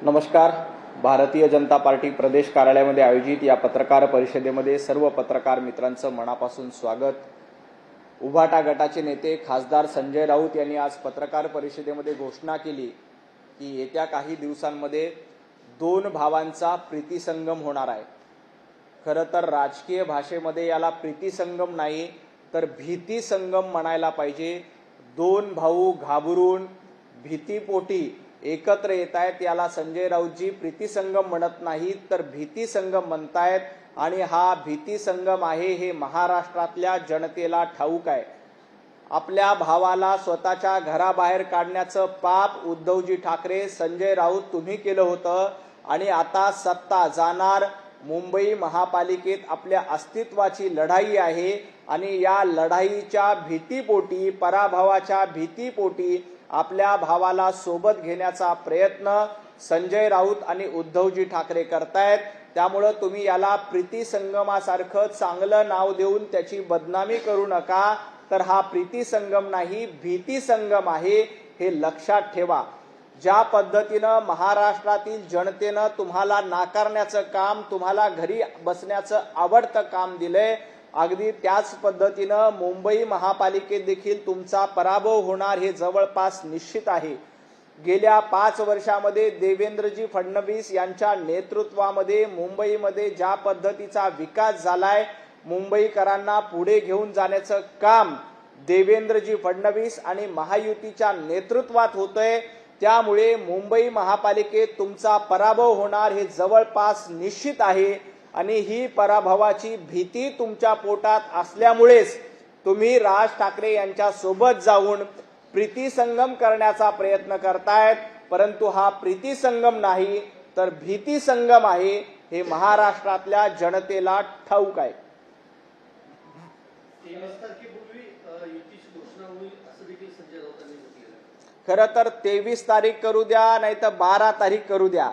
नमस्कार. भारतीय जनता पार्टी प्रदेश कार्यालयामध्ये आयोजित या पत्रकार परिषदेमध्ये सर्व पत्रकार मित्रांचं मनापासून स्वागत. उभाटा गटाचे नेते खासदार संजय राऊत यांनी आज पत्रकार परिषदेमध्ये घोषणा केली की येत्या काही दिवसांमध्ये दोन भावांचा प्रीतिसंगम होणार आहे. खरं तर राजकीय भाषेमध्ये याला प्रीतिसंगम नाही तर भीतीसंगम म्हणायला पाहिजे. दोन भाऊ घाबरून भीतीपोटी एकत्र येत आहेत, याला संजय राऊतजी प्रीतिसंगम म्हणत नाहीत तर भीतीसंगम म्हणतायत. आणि हा भीतीसंगम आहे हे महाराष्ट्रातल्या जनतेला ठाऊक आहे. आपल्या भावाला स्वतःच्या घराबाहेर काढण्याचं पाप उद्धवजी ठाकरे, संजय राऊत तुम्ही केलं होतं आणि आता सत्ता जाणार. मुंबई महापालिकेत आपल्या अस्तित्वाची लढाई आहे आणि या लढाईच्या भीतीपोटी, पराभवाच्या भीतीपोटी आपल्या भावाला सोबत घेण्याचा प्रयत्न संजय राऊत आणि उद्धवजी ठाकरे करतायत. त्यामुळे तुम्ही याला प्रीतिसंगमासारखं चांगलं नाव देऊन त्याची बदनामी करू नका. तर हा प्रीतिसंगम नाही, भीतीसंगम आहे हे लक्षात ठेवा. ज्या पद्धतीनं महाराष्ट्रातील जनतेनं तुम्हाला नाकारण्याचं काम, तुम्हाला घरी बसण्याचं आवडतं काम दिलंय, अगदी त्याच पद्धतीनं मुंबई महापालिकेत देखील तुमचा पराभव होणार हे जवळपास निश्चित आहे. गेल्या 5 वर्षामध्ये देवेंद्रजी फडणवीस यांच्या नेतृत्वामध्ये मुंबईमध्ये ज्या पद्धतीचा विकास झालाय, मुंबईकरांना पुढे घेऊन जाण्याचं काम देवेंद्रजी फडणवीस आणि महायुतीच्या नेतृत्वात होतंय. त्यामुळे मुंबई महापालिकेत तुमचा पराभव होणार हे जवळपास निश्चित आहे. आणि ही पराभवाची भीती तुमच्या पोटात असल्यामुळेच तुम्ही राज ठाकरे यांच्या सोबत जाऊन प्रीतिसंगम करण्याचा प्रयत्न करतायत. परंतु हा प्रीतिसंगम नाही तर भीतीसंगम आहे हे महाराष्ट्रातल्या जनतेला ठाऊक आहे. खरं तर 23 तारीख करू द्या नाही तर 12 तारीख करू द्या,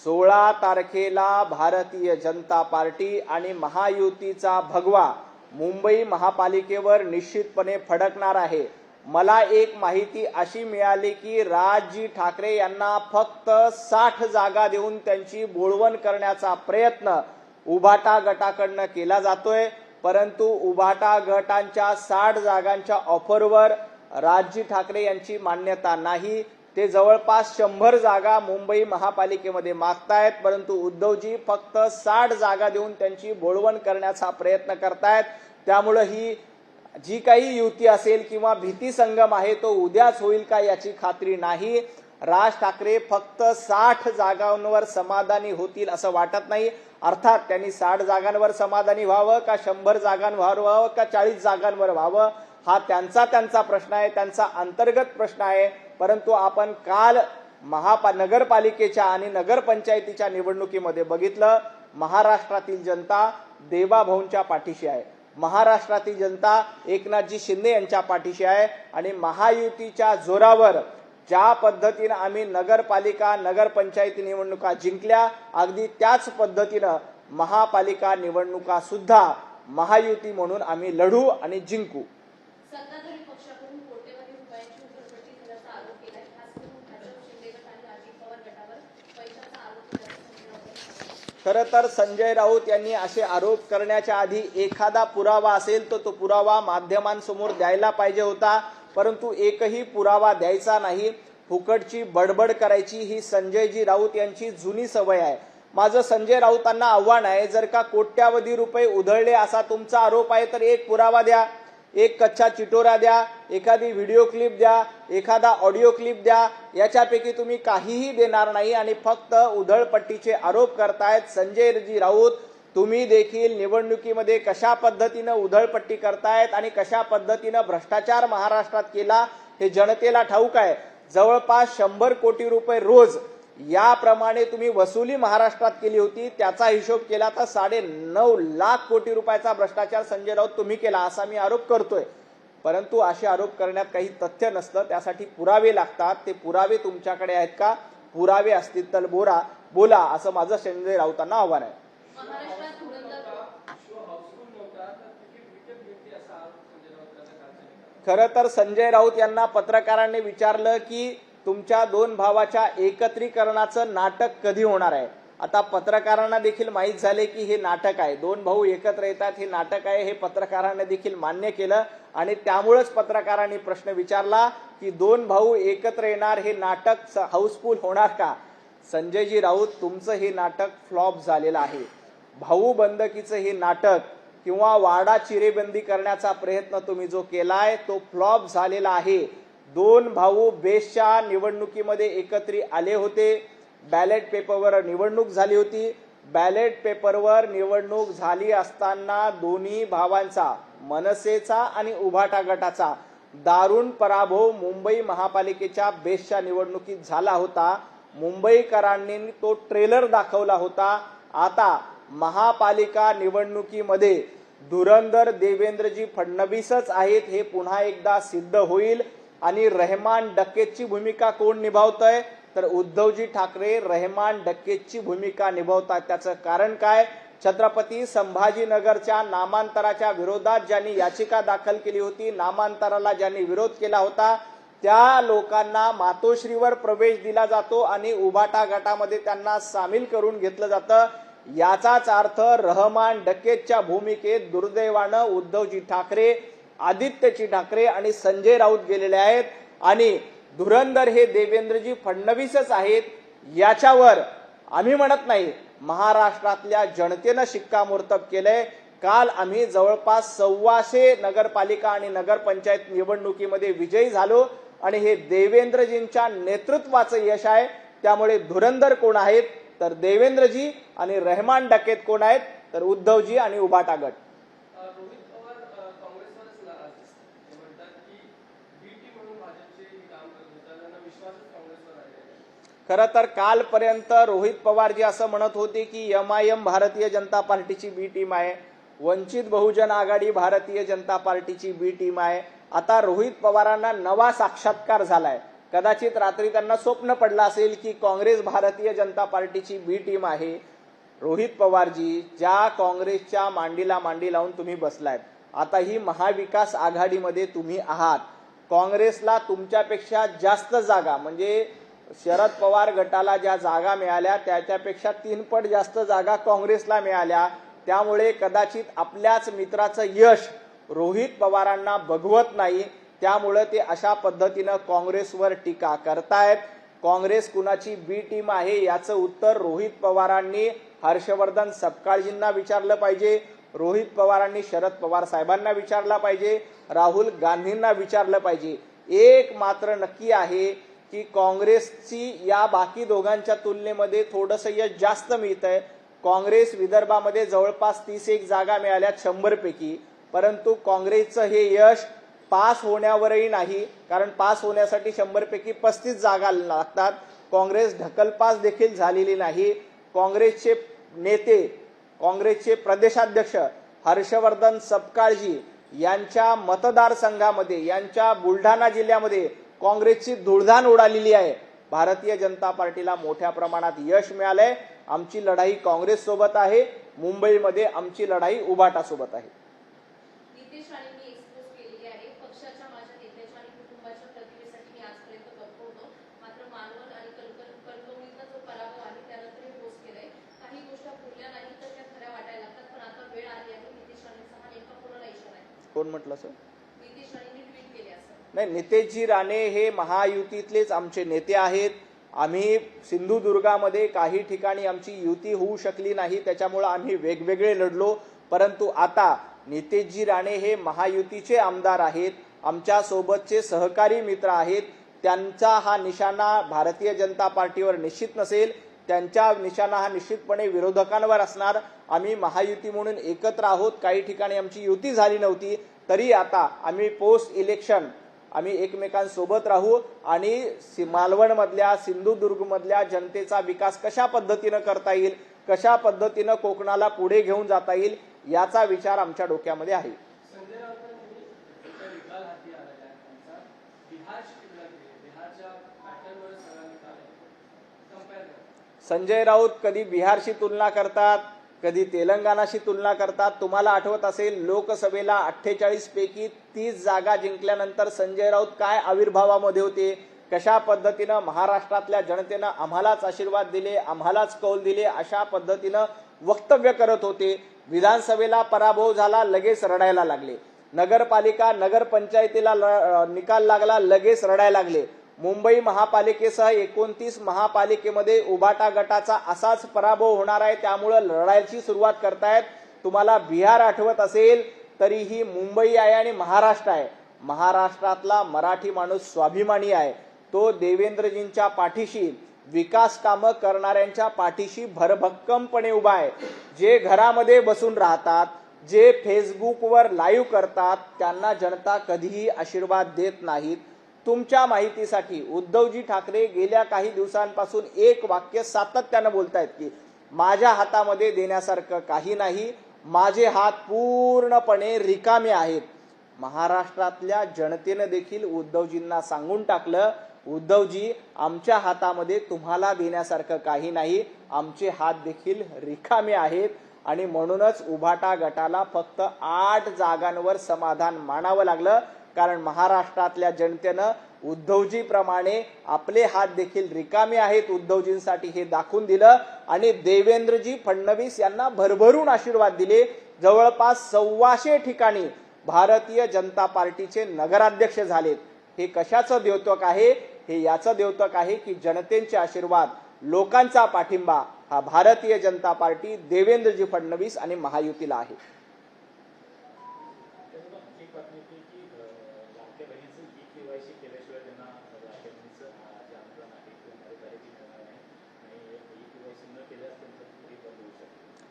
16 तारखेला भारतीय जनता पार्टी आणि महायुतीचा भगवा मुंबई महापालिकेवर निश्चितपणे फडकणार आहे. मला एक माहिती अशी मिळाली की राजजी ठाकरे यांना फक्त 60 जागा देऊन त्यांची बोळवण करण्याचा प्रयत्न उभाटा गटाकडनं केला जातोय. परंतु उभाटा गटांच्या 60 जागांच्या ऑफरवर राजजी ठाकरे यांची मान्यता नाही. ते जवळपास 100 जागा मुंबई महापालिकेमध्ये मागतायत. परंतु उद्धवजी फक्त 60 जागा देऊन त्यांची बोळवण करण्याचा प्रयत्न करतायत. त्यामुळे ही जी काही युती असेल किंवा भीतीसंगम आहे तो उद्याच होईल का याची खात्री नाही. राज ठाकरे फक्त 60 जागांवर समाधानी होतील असं वाटत नाही. अर्थात त्यांनी 60 जागांवर समाधानी व्हावं का 100 जागांवर व्हावं का 40 जागांवर व्हावं हा त्यांचा प्रश्न आहे, त्यांचा अंतर्गत प्रश्न आहे. परंतु आपण काल नगरपालिकेच्या आणि नगरपंचायतीच्या निवडणुकीमध्ये बघितलं, महाराष्ट्रातील जनता देवाभाऊंच्या पाठीशी आहे. महाराष्ट्रातील जनता एकनाथजी शिंदे यांच्या पाठीशी आहे. आणि महायुतीच्या जोरावर ज्या पद्धतीनं आम्ही नगरपालिका नगरपंचायती निवडणुका जिंकल्या, अगदी त्याच पद्धतीनं महापालिका निवडणुका सुद्धा महायुती म्हणून आम्ही लढू आणि जिंकू. सत्ताधारी पक्षाकडून कोट्यवधी रुपयांची उधळपट्टी झाल्याचा आरोप केला. खास करून भाजप शिंदे गट आणि अजित पवार गटावर पैशाचा आरोप केला. खरं तर संजय राऊत यांनी असे आरोप करण्याच्या आधी एखादा पुरावा असेल तर तो पुरावा माध्यमांसमोर द्यायला पाहिजे होता. परंतु एकही पुरावा द्यायचा नाही, फुकटची बडबड करायची ही संजयजी राऊत यांची जुनी सवय आहे. माझं संजय राऊतांना आव्हान आहे, जर का कोट्यावधी रुपये उधळले असा तुमचा आरोप आहे तर एक पुरावा द्या, एक कच्चा चिटोरा द्या, एखादी व्हिडिओ क्लिप द्या, एखादा ऑडिओ क्लिप द्या. याच्यापैकी तुम्ही काहीही देणार नाही आणि फक्त उधळपट्टीचे आरोप करतायत. संजयजी राऊत, तुम्ही देखील निवडणुकीमध्ये कशा पद्धतीनं उधळपट्टी करतायत आणि कशा पद्धतीनं भ्रष्टाचार महाराष्ट्रात केला हे जनतेला ठाऊक आहे. जवळपास 100 कोटी रुपये रोज याप्रमाणे तुम्ही वसुली महाराष्ट्रात केली होती. त्याचा हिशोब केला तर 9.5 लाख कोटी रुपयाचा भ्रष्टाचार संजय राऊत तुम्ही केला असा मी आरोप करतोय. परंतु असे आरोप करण्यात काही तथ्य नसतं, त्यासाठी पुरावे लागतात. ते पुरावे तुमच्याकडे आहेत का? पुरावे असतील तर बोला असं माझं संजय राऊतांना आव्हान आहे. खरं तर संजय राऊत यांना पत्रकारांनी विचारलं की तुमच्या दोन भावाच्या एकत्रीकरणाचं नाटक कधी होणार आहे? आता पत्रकारांना देखील माहीत झाले की हे नाटक आहे, दोन भाऊ एकत्र येतात हे नाटक आहे, हे पत्रकारांना देखील मान्य केलं आणि त्यामुळेच पत्रकारांनी प्रश्न विचारला की दोन भाऊ एकत्र येणार हे नाटक हाऊसफुल होणार का? संजयजी राऊत, तुमचं हे नाटक फ्लॉप झालेलं आहे. भाऊ बंदकीचं हे नाटक किंवा वाडा चिरेबंदी करण्याचा प्रयत्न तुम्ही जो केलाय तो फ्लॉप झालेला आहे. दोन भाऊ बेस्टच्या निवडणुकीमध्ये एकत्री आले होते, बॅलेट पेपरवर निवडणूक झाली होती. बॅलेट पेपरवर निवडणूक झाली असताना दोन्ही भावांचा, मनसेचा आणि उभाटा गटाचा दारुण पराभव मुंबई महापालिकेच्या बेस्टच्या निवडणुकीत झाला होता. मुंबईकरांनी तो ट्रेलर दाखवला होता. आता महापालिका निवडणुकीमध्ये धुरंधर देवेंद्रजी फडणवीसच आहेत हे पुन्हा एकदा सिद्ध होईल. आणि रहमान डकेतची भूमिका कोण निभावतंय? तर उद्धवजी ठाकरे रहमान डकेतची भूमिका निभावतात. त्याचं कारण काय? छत्रपती संभाजीनगरच्या नामांतराच्या विरोधात ज्यांनी याचिका दाखल केली होती, नामांतराला ज्यांनी विरोध केला होता, त्या लोकांना मातोश्रीवर प्रवेश दिला जातो आणि उभाटा गटामध्ये त्यांना सामील करून घेतलं जातं. याचाच अर्थ रहमान डकेतच्या भूमिकेत दुर्दैवानं उद्धवजी ठाकरे, आदित्यजी ठाकरे आणि संजय राऊत गेलेले आहेत आणि धुरंधर हे देवेंद्रजी फडणवीसच आहेत. याच्यावर आम्ही म्हणत नाही, महाराष्ट्रातल्या जनतेनं शिक्कामोर्तब केलंय. काल आम्ही जवळपास 125 नगरपालिका आणि नगरपंचायत निवडणुकीमध्ये विजयी झालो आणि हे देवेंद्रजींच्या नेतृत्वाचं यश आहे. त्यामुळे धुरंधर कोण आहेत? तर देवेंद्रजी. आणि रहमान डकेत कोण आहेत? तर उद्धवजी आणि उभाटा गट. रोहित पवार काँग्रेसवरच नाराज आहेत. ते म्हणतात की बी टीम म्हणून भाजपचे काम करत होतात, त्यांना विश्वासच काँग्रेसवर आहे. खरं तर कालपर्यंत रोहित पवारजी असं म्हणत होते की MIM भारतीय जनता पार्टीची बी टीम आहे, वंचित बहुजन आघाडी भारतीय जनता पार्टीची बी टीम आहे. आता रोहित पवारांना नवा साक्षात्कार झालाय. कदाचित रात्री त्यांना स्वप्न पडलं असेल की काँग्रेस भारतीय जनता पार्टीची बी टीम आहे. रोहित पवारजी, ज्या काँग्रेसच्या मांडीला मांडी लावून तुम्ही बसलायत, आता ही महाविकास आघाडीमध्ये तुम्ही आहात. काँग्रेसला तुमच्यापेक्षा जास्त जागा, म्हणजे शरद पवार गटाला ज्या जागा मिळाल्या त्याच्यापेक्षा 3 पट जास्त जागा काँग्रेसला मिळाल्या. त्यामुळे कदाचित आपल्याच मित्राचं यश रोहित पवारांना बघवत नाही. त्यामुळे ते अशा पद्धतीनं काँग्रेसवर टीका करतायत. काँग्रेस कुणाची बी टीम आहे याचं उत्तर रोहित पवारांनी हर्षवर्धन सपकाळजींना विचारलं पाहिजे, रोहित पवारांनी शरद पवार साहेबांना विचारला पाहिजे, राहुल गांधींना विचारलं पाहिजे. एक मात्र नक्की आहे की काँग्रेसची या बाकी दोघांच्या तुलनेमध्ये थोडंसं यश जास्त मिळतंय. काँग्रेस विदर्भामध्ये जवळपास 31 जागा मिळाल्या 100 पैकी, परंतु काँग्रेसचं हे यश पास होण्यावरही नाही, कारण पास होण्यासाठी 100 पैकी 35 जागा लागतात. काँग्रेस ढकलपास देखील झालेली नाही. काँग्रेसचे नेते, काँग्रेसचे प्रदेशाध्यक्ष हर्षवर्धन सपकाळजी यांच्या मतदारसंघामध्ये, यांच्या बुलढाणा जिल्ह्यामध्ये काँग्रेसची धुळधाण उडालेली आहे. भारतीय जनता पार्टीला मोठ्या प्रमाणात यश मिळालंय. आमची लढाई काँग्रेस सोबत आहे. मुंबईमध्ये आमची लढाई उभाटा सोबत आहे. नितेश राणेंनी एक्सपोज केलेली आहे. पक्षाच्या माझ्या नेत्याच्या आणि कुटुंबाच्या प्रतिमेसाठी मी आजपर्यंत गप्प होतो, मात्र मालवण आणि कणकवलीचा जो पराभव आहे त्यानंतर हे पोस्ट केलंय. काही गोष्टी बोलल्या नाही तर त्या खऱ्या वाटायला लागतात, पण आता वेळ आली आहे. नितेश राणेंचा हा नेमका कोणाला इशारा आहे? कोण म्हटलं सर? नितेश राणेंनी ट्विट केले असं. नाही, नितेशजी राणे हे महायुतीतलेच आमचे नेते आहेत. आम्ही सिंधुदुर्गामध्ये काही ठिकाणी आमची युती होऊ शकली नाही, त्याच्यामुळे आम्ही वेगवेगळे लढलो. परंतु आता नितेशजी राणे हे महायुतीचे आमदार आहेत, आमच्या सोबतचे सहकारी मित्र आहेत. त्यांचा हा निशाणा भारतीय जनता पार्टीवर निश्चित नसेल, त्यांचा निशाणा हा निश्चितपणे विरोधकांवर असणार. आम्ही महायुती म्हणून एकत्र आहोत. काही ठिकाणी आमची युती झाली नव्हती, तरी आता आम्ही पोस्ट इलेक्शन आम्ही एकमेकांसोबत राहू आणि मालवणमधल्या, सिंधुदुर्गमधल्या जनतेचा विकास कशा पद्धतीनं करता येईल, कशा पद्धतीनं कोकणाला पुढे घेऊन जाता येईल याचा विचार आमच्या डोक्यामध्ये आहे. संजय राऊतांनी निकाल हाती आलेला आहे त्यांचा. बिहारची तुलना केली, बिहारच्या पॅटर्नवर सगळा निकाल आहे, कम्पेअर करा. संजय राऊत कधी बिहारशी तुलना करतात, कधी तेलंगणाशी तुलना करतात. तुम्हाला आठवत असेल, लोकसभेला 48 पैकी 30 जागा जिंकल्यानंतर संजय राऊत काय आविर्भावामध्ये होते? कशा पद्धतीनं महाराष्ट्रातल्या जनतेनं आम्हालाच आशीर्वाद दिले, आम्हालाच कौल दिले, अशा पद्धतीनं वक्तव्य करत होते. विधानसभेला पराभव झाला, लगेच रडायला लागले. नगरपालिका नगरपंचायतीला निकाल लागला, लगेच रडायला लागले. मुंबई महापालिकेसह 29 महापालिकेमध्ये उभाटा गटाचा असाच पराभव होणार आहे, त्यामुळे लढायची सुरुवात करतायत. तुम्हाला बिहार आठवत असेल तरीही मुंबई आहे आणि महाराष्ट्र आहे. महाराष्ट्रातला मराठी माणूस स्वाभिमानी आहे. तो देवेंद्रजींच्या पाठीशी, विकास कामं करणाऱ्यांच्या पाठीशी भरभक्कमपणे उभा आहे. जे घरामध्ये बसून राहतात, जे फेसबुकवर लाईव्ह करतात, त्यांना जनता कधीही आशीर्वाद देत नाहीत. तुमच्या माहितीसाठी उद्धवजी ठाकरे गेल्या काही दिवसांपासून एक वाक्य सातत्यानं बोलतायत की माझ्या हातामध्ये देण्यासारखं काही नाही, माझे हात पूर्णपणे रिकामे आहेत. महाराष्ट्रातल्या जनतेनं देखील उद्धवजींना सांगून टाकलं, उद्धवजी आमच्या हातामध्ये तुम्हाला देण्यासारखं काही नाही, आमचे हात देखील रिकामे आहेत. आणि म्हणूनच उभाटा गटाला फक्त 8 जागांवर समाधान मानावं लागलं, कारण महाराष्ट्रातल्या जनतेनं उद्धवजीप्रमाणे आपले हात देखील रिकामे आहेत उद्धवजींसाठी हे दाखवून दिलं आणि देवेंद्रजी फडणवीस यांना भरभरून आशीर्वाद दिले. जवळपास 125 ठिकाणी भारतीय जनता पार्टीचे नगराध्यक्ष झालेत. हे कशाचं द्योतक आहे? हे याचं द्योतक आहे की जनतेचे आशीर्वाद, लोकांचा पाठिंबा हा भारतीय जनता पार्टी, देवेंद्रजी फडणवीस आणि महायुतीला आहे.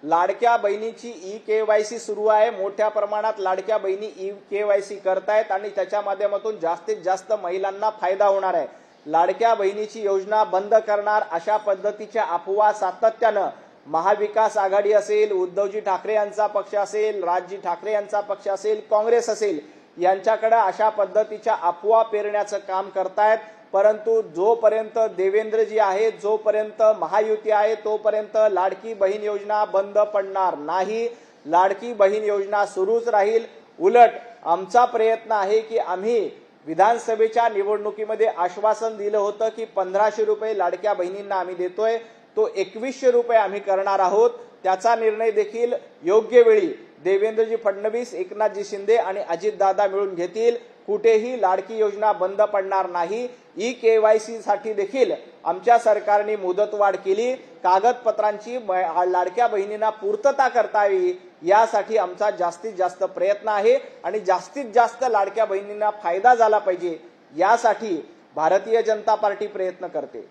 लाडक्या बहिणीची ई-केवायसी सुरू आहे. मोठ्या प्रमाणात लाडक्या बहिणी ई-केवायसी करतायत आणि त्याच्या माध्यमातून जास्तीत जास्त महिलांना फायदा होणार आहे. लाडक्या बहिणीची योजना बंद करणार अशा पद्धतीच्या अफवा सातत्यानं महाविकास आघाडी असेल, उद्धवजी ठाकरे यांचा पक्ष असेल, राजजी ठाकरे यांचा पक्ष असेल, काँग्रेस असेल, यांच्याकडे अशा पद्धतीच्या अफवा पेरण्याचं काम करतायत. परंतु जोपर्यंत देवेंद्रजी आहे, जोपर्यंत महायुती आहे, तोपर्यंत लाडकी बहीण योजना बंद पडणार नाही. लाडकी बहीण योजना सुरूच राहील. उलट आमचा प्रयत्न आहे की आम्ही विधानसभेच्या निवडणुकीमध्ये आश्वासन दिलं होतं की 1500 रुपये लाडक्या बहिणींना आम्ही देतोय, तो 2100 रुपये आम्ही करणार आहोत. त्याचा निर्णय देखील योग्य वेळी देवेंद्रजी फडणवीस, एकनाथजी शिंदे आणि अजितदादा मिळून घेतील. कुठेही लाडकी योजना बंद पडणार नाही. ई-केवायसी साठी देखील आमच्या सरकारने मुदतवाढ केली. कागदपत्रांची लाडक्या बहिणींना पूर्तता करता यावी यासाठी आमचा जास्तीत जास्त प्रयत्न आहे आणि जास्तीत जास्त लाडक्या बहिणींना फायदा झाला पाहिजे यासाठी भारतीय जनता पार्टी प्रयत्न करते.